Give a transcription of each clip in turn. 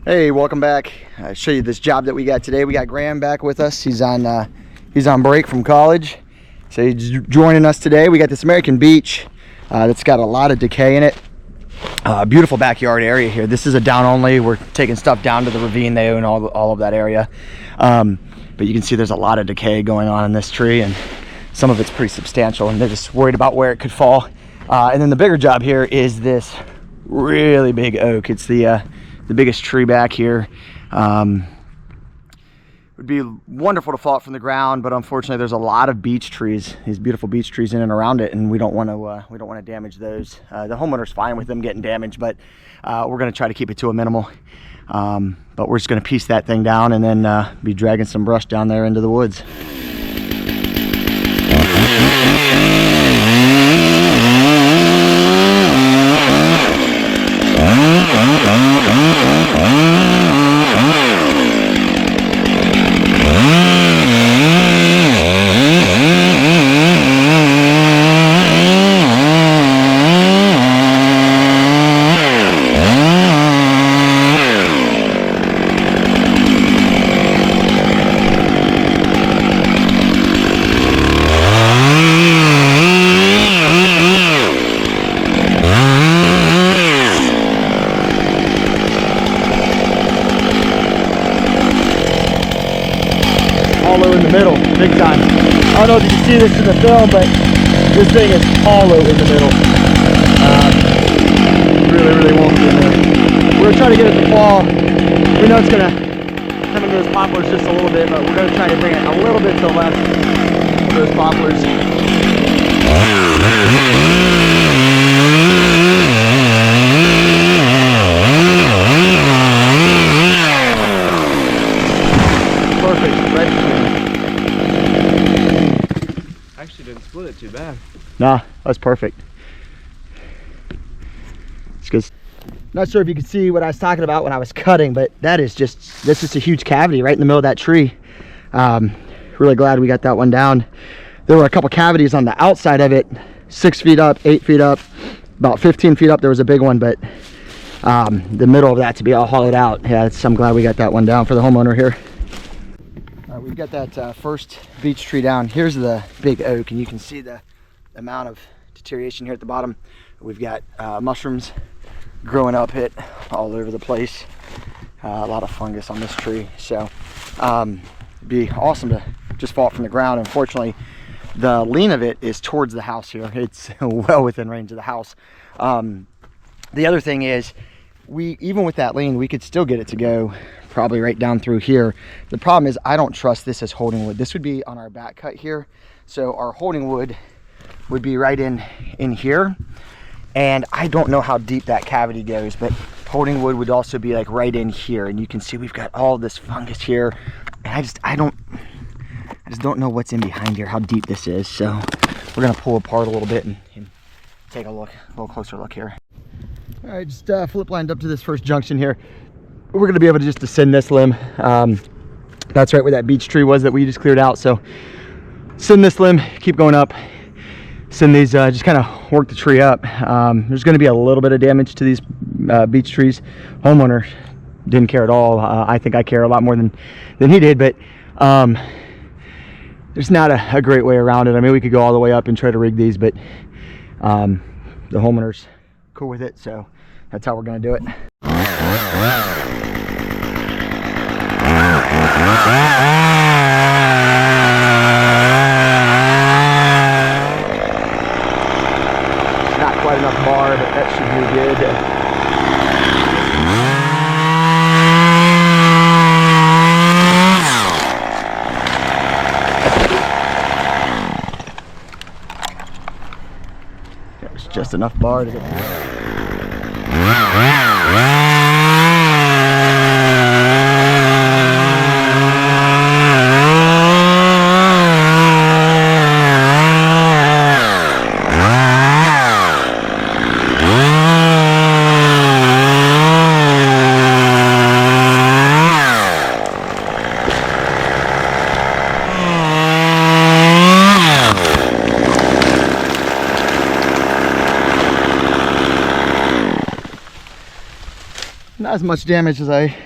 Hey, welcome back. I'll show you this job that we got today. We got Graham back with us. He's on break from college, so he's joining us today. We got this American beech that's got a lot of decay in it. Beautiful backyard area here. This is a down only. We're taking stuff down to the ravine. They own all of that area, but you can see there's a lot of decay going on in this tree, and some of it's pretty substantial, and they're just worried about where it could fall. And then the bigger job here is this really big oak. It's the biggest tree back here. It would be wonderful to fall it from the ground, but unfortunately there's a lot of beech trees, these beautiful beech trees in and around it, and we don't want to damage those. The homeowner's fine with them getting damaged, but we're going to try to keep it to a minimal. But we're just going to piece that thing down and then be dragging some brush down there into the woods. In the middle, big time. I don't know if you can see this in the film, but this thing is hollow in the middle. Really won't be in there. We're trying to get it to fall. We know it's gonna come into those poplars just a little bit, but we're gonna try to bring it a little bit to the left of those poplars. Perfect, right? Actually didn't split it too bad. Nah, that's perfect. It's good. Not sure if you can see what I was talking about when I was cutting, but that's just a huge cavity right in the middle of that tree. Really glad we got that one down. There were a couple cavities on the outside of it, 6 feet up, 8 feet up, about 15 feet up. There was a big one, but the middle of that to be all hollowed out. Yeah, I'm glad we got that one down for the homeowner here. We've got that first beech tree down. Here's the big oak, and you can see the amount of deterioration here at the bottom. We've got mushrooms growing up it all over the place. A lot of fungus on this tree, so it'd be awesome to just fall it from the ground. Unfortunately, the lean of it is towards the house here. It's well within range of the house. The other thing is, even with that lean, we could still get it to go probably right down through here. The problem is I don't trust this as holding wood. This would be on our back cut here, so our holding wood would be right in here, and I don't know how deep that cavity goes, but holding wood would also be like right in here, and you can see we've got all this fungus here, and I just don't know what's in behind here, how deep this is. So we're gonna pull apart a little bit and take a little closer look here. All right, just flip lined up to this first junction here. We're going to be able to just descend this limb. That's right where that beech tree was that we just cleared out. So send this limb, keep going up, send these, just kind of work the tree up. There's going to be a little bit of damage to these beech trees. Homeowner didn't care at all. I think I care a lot more than he did, but there's not a great way around it. I mean, we could go all the way up and try to rig these, but the homeowner's cool with it, so that's how we're going to do it. Not quite enough bar, but that should be good. That was just enough bar to get through. Not as much damage as I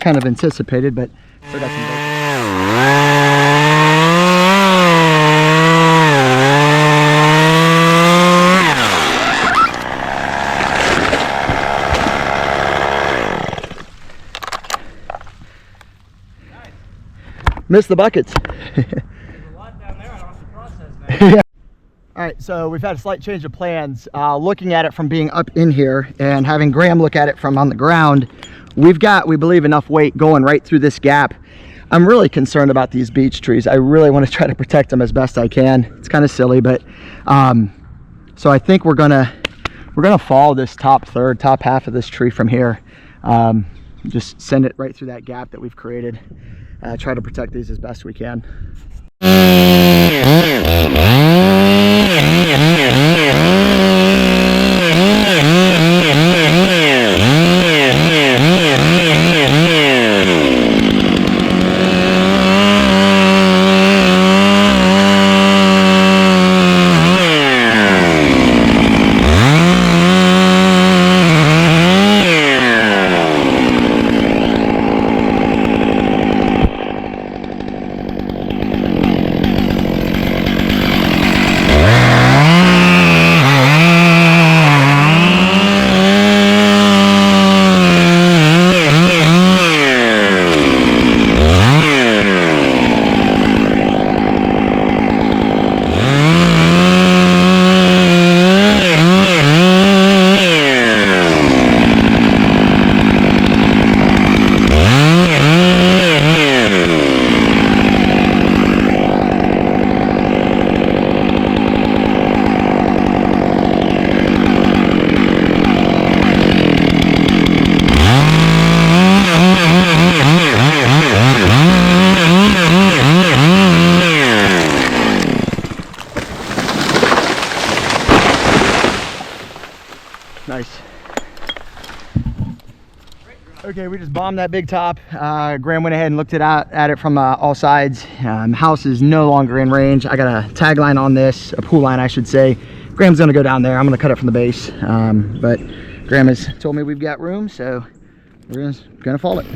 kind of anticipated, but still got some birds. Missed the buckets. There's a lot down there. I don't have to process now. Yeah. All right, so we've had a slight change of plans. Looking at it from being up in here and having Graham look at it from on the ground, we've got, we believe, enough weight going right through this gap. I'm really concerned about these beech trees. I really want to try to protect them as best I can. It's kind of silly, but so I think we're gonna follow this top half of this tree from here. Just send it right through that gap that we've created. Try to protect these as best we can. Nice. Okay, we just bombed that big top. Graham went ahead and looked at it from all sides. House is no longer in range. I got a tag line on this, a pool line I should say. Graham's gonna go down there. I'm gonna cut it from the base. But Graham has told me we've got room, so we're gonna fall it.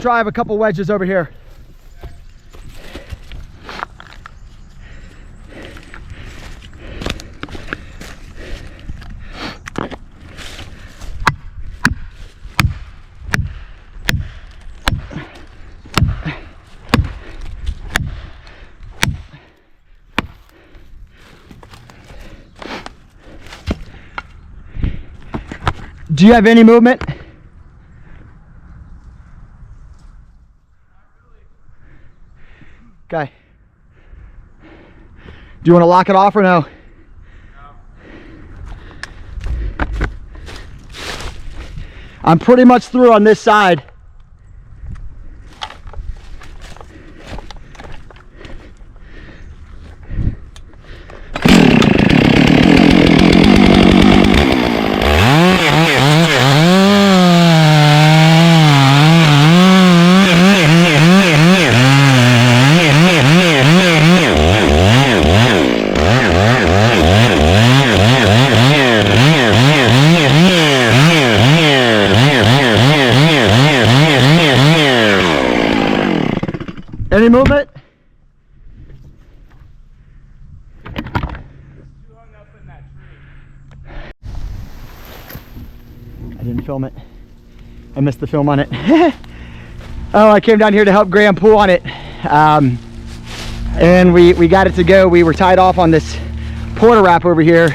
drive a couple wedges over here. Do you have any movement? Okay. Do you want to lock it off or no? I'm pretty much through on this side. Any movement? I didn't film it. I missed the film on it. Oh, I came down here to help Graham pull on it. And we got it to go. We were tied off on this porta wrap over here.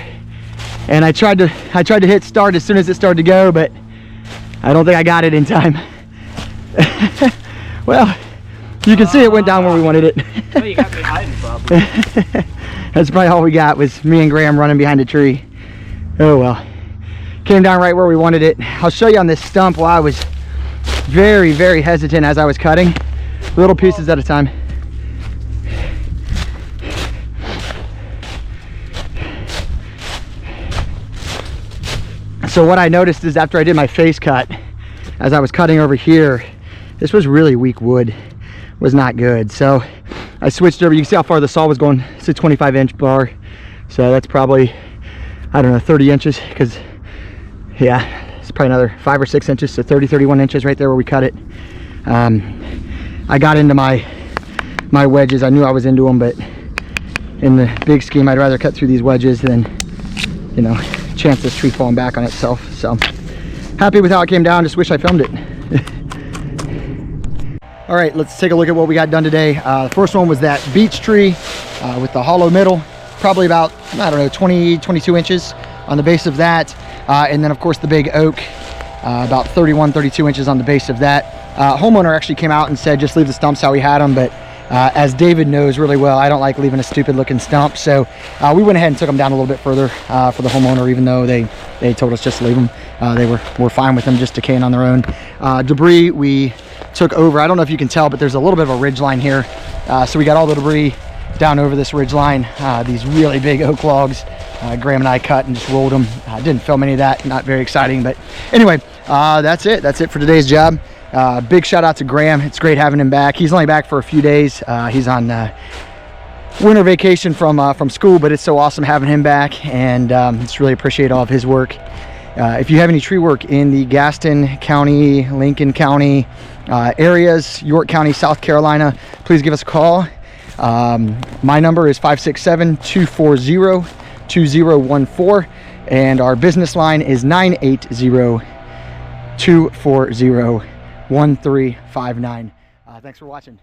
And I tried to hit start as soon as it started to go, but I don't think I got it in time. Well, you can see it went down where we wanted it. Well, you got me hiding probably. That's probably all we got, was me and Graham running behind a tree. Oh well. Came down right where we wanted it. I'll show you on this stump while I was very, very hesitant as I was cutting. Little pieces at a time. So what I noticed is after I did my face cut, as I was cutting over here, this was really weak wood. Was not good. So I switched over. You can see how far the saw was going. It's a 25-inch bar. So that's probably, I don't know, 30 inches, because yeah, it's probably another 5 or 6 inches, so 30, 31 inches right there where we cut it. I got into my wedges. I knew I was into them, but in the big scheme, I'd rather cut through these wedges than, you know, chance this tree falling back on itself. So happy with how it came down. Just wish I filmed it. All right, let's take a look at what we got done today. The first one was that beech tree with the hollow middle, probably about, I don't know, 20, 22 inches on the base of that. And then of course the big oak, about 31, 32 inches on the base of that. Homeowner actually came out and said, just leave the stumps how we had them. But as David knows really well, I don't like leaving a stupid looking stump. So we went ahead and took them down a little bit further for the homeowner, even though they told us just to leave them. They were fine with them just decaying on their own. Debris we took over. I don't know if you can tell, but there's a little bit of a ridge line here. So we got all the debris down over this ridge line. These really big oak logs, Graham and I cut and just rolled them. Didn't film any of that, not very exciting, but anyway, that's it for today's job. Big shout out to Graham. It's great having him back. He's only back for a few days. He's on winter vacation from school, but it's so awesome having him back, and just really appreciate all of his work. If you have any tree work in the Gaston County, Lincoln County areas, York County, South Carolina, please give us a call. My number is 567-240-2014, and our business line is 980-240-1359. Thanks for watching.